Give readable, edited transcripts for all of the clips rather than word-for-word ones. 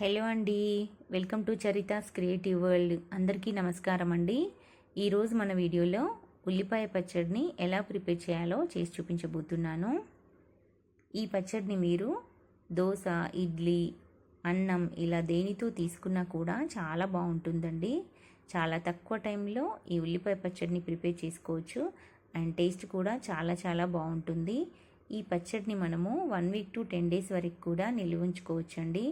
Hello అండి, welcome to Charitha's creative world. అందరికీ నమస్కారం అండి. ఈరోజు మన వీడియోలో ఉల్లిపాయ పచ్చడిని ఎలా ప్రిపేర్ చేయాలో చేసి చూపించబోతున్నాను. ఈ పచ్చడిని మీరు దోశ, ఇడ్లీ, అన్నం ఇలా దేనితో తీసుకున్నా కూడా చాలా బాగుంటుందండి. చాలా తక్కువ టైంలో ఈ ఉల్లిపాయ పచ్చడిని ప్రిపేర్ చేసుకోవచ్చు అండ్ టేస్ట్ కూడా చాలా బాగుంటుంది. ఈ పచ్చడిని మనము 1 వీక్ టు 10 డేస్ వరకు కూడా నిల్వ ఉంచుకోవచ్చండి.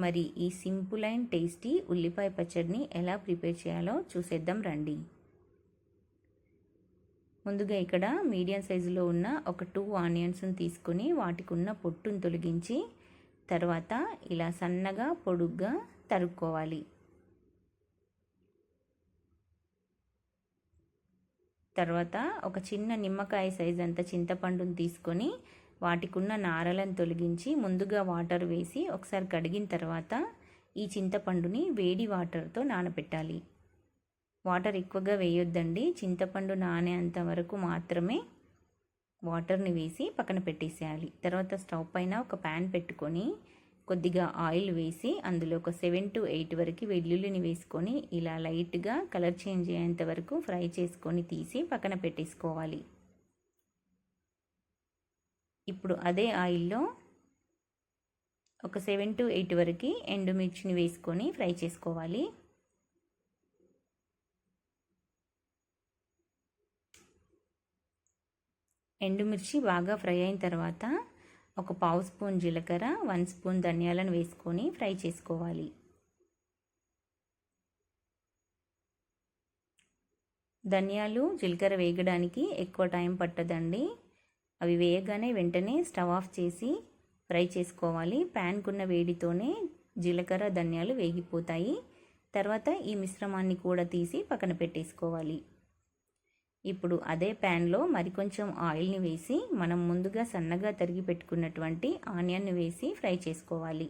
మరి ఈ సింపుల్ అండ్ టేస్టీ ఉల్లిపాయ పచ్చడిని ఎలా ప్రిపేర్ చేయాలో చూసేద్దాం రండి. ముందుగా ఇక్కడ మీడియం సైజులో ఉన్న ఒక 2 ఆనియన్స్ని తీసుకొని వాటికి ఉన్న పొట్టును తొలగించి తర్వాత ఇలా సన్నగా పొడుగ్గా తరుక్కోవాలి. తర్వాత ఒక చిన్న నిమ్మకాయ సైజ్ అంత చింతపండుని తీసుకొని వాటికి ఉన్న నారలను తొలగించి ముందుగా వాటర్ వేసి ఒకసారి కడిగిన తర్వాత ఈ చింతపండుని వేడి వాటర్తో నానబెట్టాలి. వాటర్ ఎక్కువగా వేయొద్దండి, చింతపండు నానేంత వరకు మాత్రమే వాటర్ని వేసి పక్కన పెట్టేసేయాలి. తర్వాత స్టవ్ పైన ఒక ప్యాన్ పెట్టుకొని కొద్దిగా ఆయిల్ వేసి అందులో ఒక 7 to 8 వరకు వెల్లుల్లిని వేసుకొని ఇలా లైట్గా కలర్ చేంజ్ అయ్యేంత వరకు ఫ్రై చేసుకొని తీసి పక్కన పెట్టేసుకోవాలి. ఇప్పుడు అదే ఆయిల్లో ఒక 7 to 8 వరకు ఎండుమిర్చిని వేసుకొని ఫ్రై చేసుకోవాలి. ఎండుమిర్చి బాగా ఫ్రై అయిన తర్వాత ఒక 1/2 స్పూన్ జీలకర్ర, 1 స్పూన్ ధనియాలను వేసుకొని ఫ్రై చేసుకోవాలి. ధనియాలు, జీలకర్ర వేగడానికి ఎక్కువ టైం పట్టదండి. అవి వేయగానే వెంటనే స్టవ్ ఆఫ్ చేసి ఫ్రై చేసుకోవాలి. ప్యాన్కున్న వేడితోనే జీలకర్ర, ధనియాలు వేగిపోతాయి. తర్వాత ఈ మిశ్రమాన్ని కూడా తీసి పక్కన పెట్టేసుకోవాలి. ఇప్పుడు అదే ప్యాన్లో మరికొంచెం ఆయిల్ని వేసి మనం ముందుగా సన్నగా తరిగి పెట్టుకున్నటువంటి ఆనియన్ని వేసి ఫ్రై చేసుకోవాలి.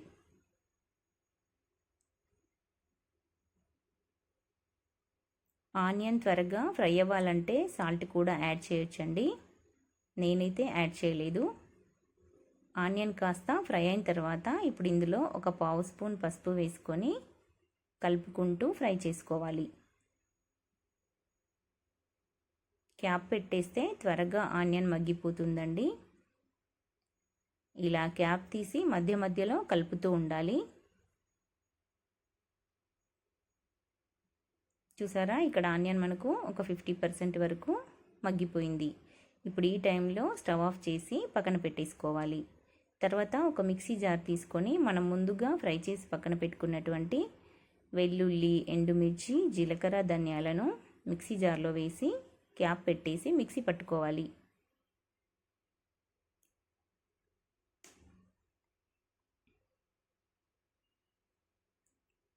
ఆనియన్ త్వరగా ఫ్రై అవ్వాలంటే సాల్ట్ కూడా యాడ్ చేయొచ్చండి. నేనైతే యాడ్ చేయలేదు. ఆనియన్ కాస్త ఫ్రై అయిన తర్వాత ఇప్పుడు ఇందులో ఒక 1/2 స్పూన్ పసుపు వేసుకొని కలుపుకుంటూ ఫ్రై చేసుకోవాలి. క్యాప్ పెట్టేస్తే త్వరగా ఆనియన్ మగ్గిపోతుందండి. ఇలా క్యాప్ తీసి మధ్యలో కలుపుతూ ఉండాలి. చూసారా, ఇక్కడ ఆనియన్ మనకు ఒక 50% వరకు మగ్గిపోయింది. ఇప్పుడు ఈ టైంలో స్టవ్ ఆఫ్ చేసి పక్కన పెట్టేసుకోవాలి. తర్వాత ఒక మిక్సీ జార్ తీసుకొని మనం ముందుగా ఫ్రై చేసి పక్కన పెట్టుకున్నటువంటి వెల్లుల్లి, ఎండుమిర్చి, జీలకర్ర, ధనియాలను మిక్సీ జార్లో వేసి క్యాప్ పెట్టేసి మిక్సీ పట్టుకోవాలి.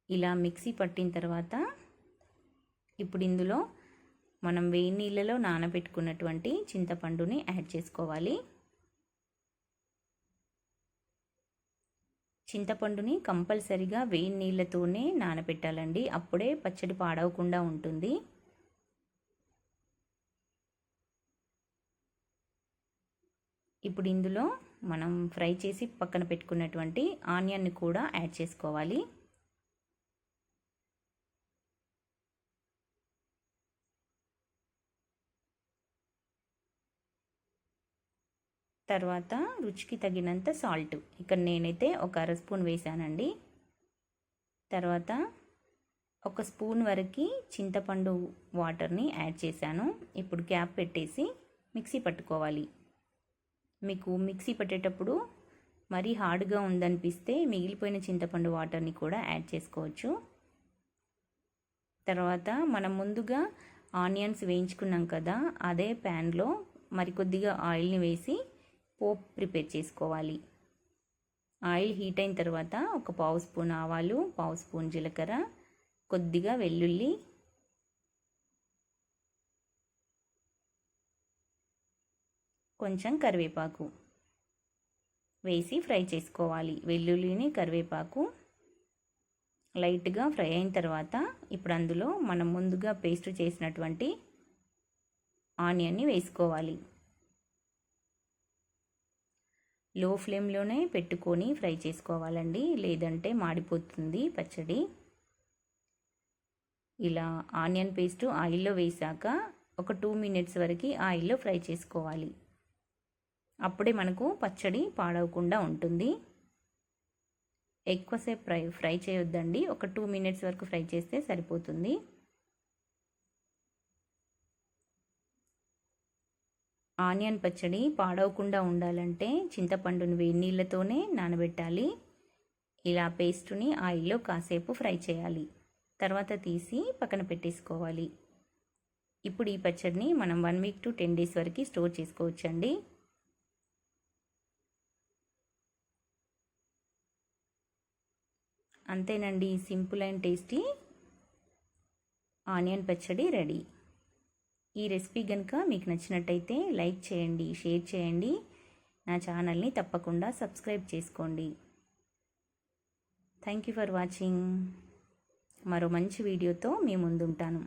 ఇలా మిక్సీ పట్టిన తర్వాత ఇప్పుడు ఇందులో మనం వేడి నీళ్ళలో నానబెట్టుకున్నటువంటి చింతపండుని యాడ్ చేసుకోవాలి. చింతపండుని కంపల్సరిగా వేడి నీళ్ళతోనే నానబెట్టాలండి, అప్పుడే పచ్చడి పాడవకుండా ఉంటుంది. ఇప్పుడు ఇందులో మనం ఫ్రై చేసి పక్కన పెట్టుకున్నటువంటి ఆనియన్ని కూడా యాడ్ చేసుకోవాలి. తర్వాత రుచికి తగినంత సాల్ట్, ఇక్కడ నేనైతే ఒక 1/2 స్పూన్ వేసానండి. తర్వాత ఒక స్పూన్ వరకు చింతపండు వాటర్ని యాడ్ చేశాను. ఇప్పుడు క్యాప్ పెట్టేసి మిక్సీ పట్టుకోవాలి. మీకు మిక్సీ పట్టేటప్పుడు మరీ హార్డ్గా ఉందనిపిస్తే మిగిలిపోయిన చింతపండు వాటర్ని కూడా యాడ్ చేసుకోవచ్చు. తర్వాత మనం ముందుగా ఆనియన్స్ వేయించుకున్నాం కదా, అదే ప్యాన్లో మరికొద్దిగా ఆయిల్ని వేసి పోపు ప్రిపేర్ చేసుకోవాలి. ఆయిల్ హీట్ అయిన తర్వాత ఒక 1/2 స్పూన్ ఆవాలు, 1/2 స్పూన్ జీలకర్ర, కొద్దిగా వెల్లుల్లి, కొంచెం కరివేపాకు వేసి ఫ్రై చేసుకోవాలి. వెల్లుల్లిని, కరివేపాకు లైట్గా ఫ్రై అయిన తర్వాత ఇప్పుడు అందులో మనం ముందుగా పేస్ట్ చేసినటువంటి ఆనియన్ని వేసుకోవాలి. లో ఫ్లేమ్లోనే పెట్టుకొని ఫ్రై చేసుకోవాలండి, లేదంటే మాడిపోతుంది పచ్చడి. ఇలా ఆనియన్ పేస్ట్ ఆయిల్లో వేసాక ఒక 2 మినిట్స్ వరకు ఆయిల్లో ఫ్రై చేసుకోవాలి. అప్పుడే మనకు పచ్చడి పాడవకుండా ఉంటుంది. ఎక్కువసేపు ఫ్రై చేయొద్దండి, ఒక 2 మినిట్స్ వరకు ఫ్రై చేస్తే సరిపోతుంది. ఆనియన్ పచ్చడి పాడవకుండా ఉండాలంటే చింతపండుని వేడి నీళ్ళతోనే నానబెట్టాలి. ఇలా పేస్టుని ఆయిల్లో కాసేపు ఫ్రై చేయాలి, తర్వాత తీసి పక్కన పెట్టేసుకోవాలి. ఇప్పుడు ఈ పచ్చడిని మనం 1 వీక్ టు 10 డేస్ వరకు స్టోర్ చేసుకోవచ్చండి. అంతేనండి, సింపుల్ అండ్ టేస్టీ ఆనియన్ పచ్చడి రెడీ. ఈ రెసిపీ కనుక మీకు నచ్చినట్టయితే లైక్ చేయండి, షేర్ చేయండి. నా ఛానల్ని తప్పకుండా సబ్స్క్రైబ్ చేసుకోండి. Thank you for watching. మరో మంచి వీడియోతో మీ ముందుంటాను.